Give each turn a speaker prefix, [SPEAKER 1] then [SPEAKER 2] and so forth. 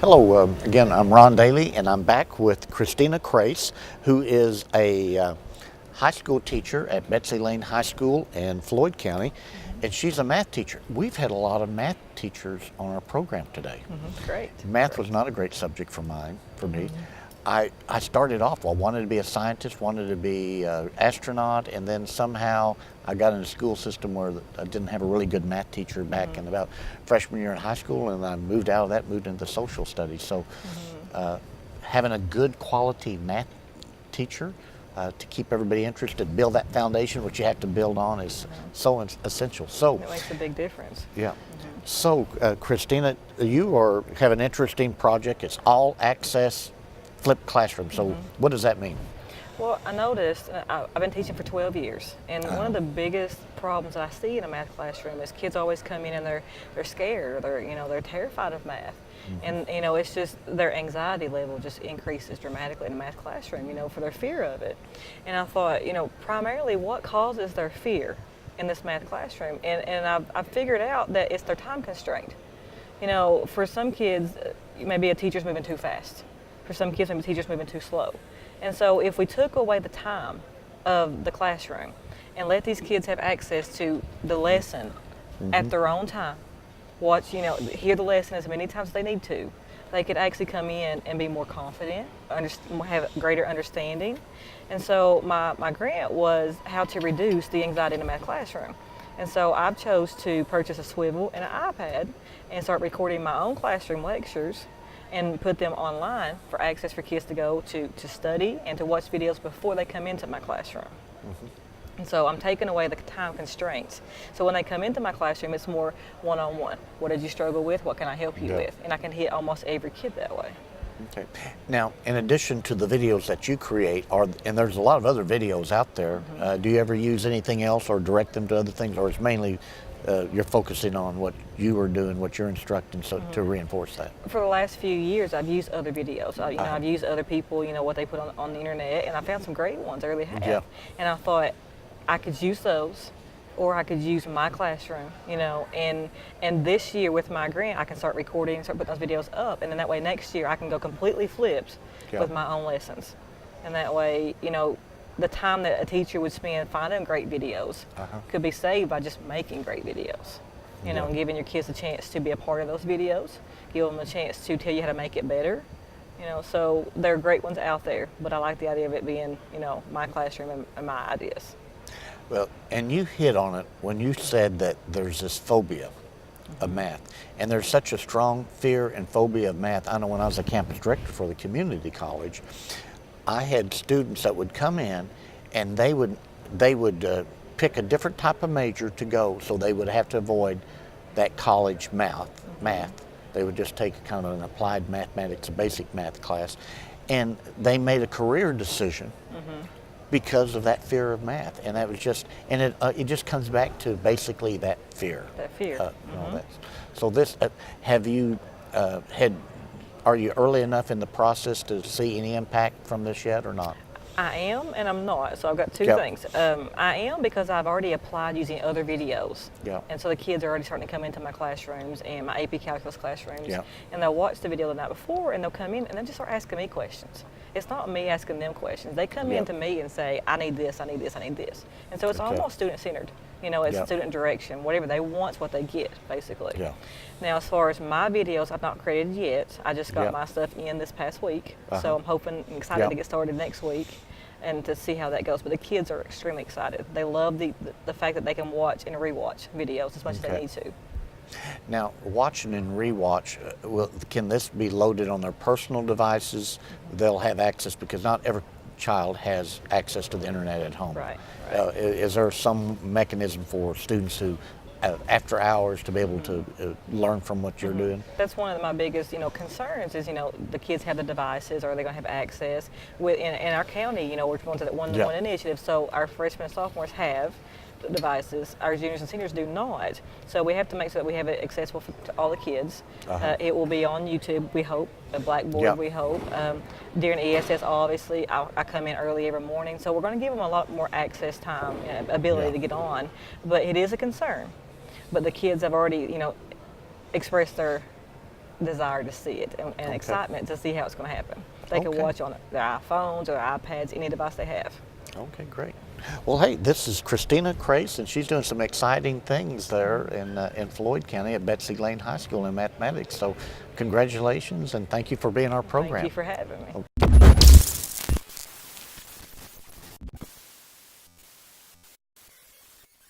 [SPEAKER 1] Hello, again, I'm Ron Daly, and I'm back with Christina Crase, who is a high school teacher at Betsy Lane High School in Floyd County, and she's a math teacher. We've had a lot of math teachers on our program today.
[SPEAKER 2] Great.
[SPEAKER 1] Math was not a great subject for me. I started off, I wanted to be a scientist, wanted to be an astronaut, and then somehow I got in a school system where I didn't have a really good math teacher back in about freshman year in high school, and I moved out of that, moved into social studies. So having a good quality math teacher to keep everybody interested, build that foundation, which you have to build on, is so essential. So
[SPEAKER 2] It makes a big difference.
[SPEAKER 1] yeah. So Christina, you have an interesting project. It's all access flipped classroom. So what does that mean?
[SPEAKER 2] Well, I noticed, I've been teaching for 12 years, and one of the biggest problems I see in a math classroom is kids always come in and they're scared, or they're terrified of math. And it's just their anxiety level just increases dramatically in a math classroom, for their fear of it. And I thought, primarily what causes their fear in this math classroom? And I've figured out that it's their time constraint. For some kids, maybe a teacher's moving too fast. For some kids, maybe the teacher's moving too slow. And so if we took away the time of the classroom and let these kids have access to the lesson at their own time, hear the lesson as many times as they need to, they could actually come in and be more confident, have greater understanding. And so my grant was how to reduce the anxiety in a math classroom. And so I chose to purchase a swivel and an iPad and start recording my own classroom lectures and put them online for access for kids to go to study and to watch videos before they come into my classroom. And so I'm taking away the time constraints. So when they come into my classroom, it's more one-on-one. What did you struggle with? What can I help you with? And I can hit almost every kid that way.
[SPEAKER 1] Okay. Now, in addition to the videos that you create, and there's a lot of other videos out there, do you ever use anything else or direct them to other things, or it's mainly you're focusing on what you are doing, what you're instructing, so to reinforce that?
[SPEAKER 2] For the last few years, I've used other videos. I've used other people, what they put on the internet, and I found some great ones. I really have.
[SPEAKER 1] Yeah.
[SPEAKER 2] And I thought I could use those, or I could use my classroom, and this year with my grant, I can start recording and start putting those videos up, and then that way next year I can go completely flipped with my own lessons. And that way, the time that a teacher would spend finding great videos could be saved by just making great videos, and giving your kids a chance to be a part of those videos, give them a chance to tell you how to make it better. So there are great ones out there, but I like the idea of it being, my classroom and my ideas.
[SPEAKER 1] Well, and you hit on it when you said that there's this phobia of math, and there's such a strong fear and phobia of math. I know when I was a campus director for the community college, I had students that would come in, and they would pick a different type of major to go, so they would have to avoid that college math. They would just take kind of an applied mathematics, a basic math class, and they made a career decision because of that fear of math. And that was just, and it just comes back to basically that fear.
[SPEAKER 2] That fear.
[SPEAKER 1] So this, have you are you early enough in the process to see any impact from this yet, or not?
[SPEAKER 2] I am and I'm not. So I've got two things. I am because I've already applied using other videos. And so the kids are already starting to come into my classrooms and my AP Calculus classrooms. And they'll watch the video the night before, and they'll come in and they'll just start asking me questions. It's not me asking them questions. They come in to me and say, I need this, I need this, I need this. And so it's almost student-centered. It's student direction. Whatever they want is what they get, basically. Now, as far as my videos, I've not created yet. I just got my stuff in this past week. So I'm hoping and excited to get started next week and to see how that goes. But the kids are extremely excited. They love the fact that they can watch and rewatch videos as much as they need to.
[SPEAKER 1] Now, watching and rewatch, can this be loaded on their personal devices? They'll have access, because not every child has access to the internet at home.
[SPEAKER 2] Right.
[SPEAKER 1] Is there some mechanism for students who, after hours, to be able to learn from what you're doing?
[SPEAKER 2] That's one of my biggest, concerns is, the kids have the devices, or are they going to have access? In our county, we're going to that one-to-one initiative, so our freshmen and sophomores have devices. Our juniors and seniors do not. So we have to make sure that we have it accessible to all the kids. It will be on YouTube, we hope, a Blackboard, we hope. During ESS, obviously, I come in early every morning, so we're going to give them a lot more access time and ability to get on. But it is a concern. But the kids have already, expressed their desire to see it and
[SPEAKER 1] Okay.
[SPEAKER 2] excitement to see how it's going to happen. They can
[SPEAKER 1] Okay.
[SPEAKER 2] watch on their iPhones or iPads, any device they have.
[SPEAKER 1] Okay, great. Well, hey, this is Christina Crase, and she's doing some exciting things there in Floyd County at Betsy Lane High School in mathematics. So congratulations, and thank you for being our program.
[SPEAKER 2] Thank you for having me.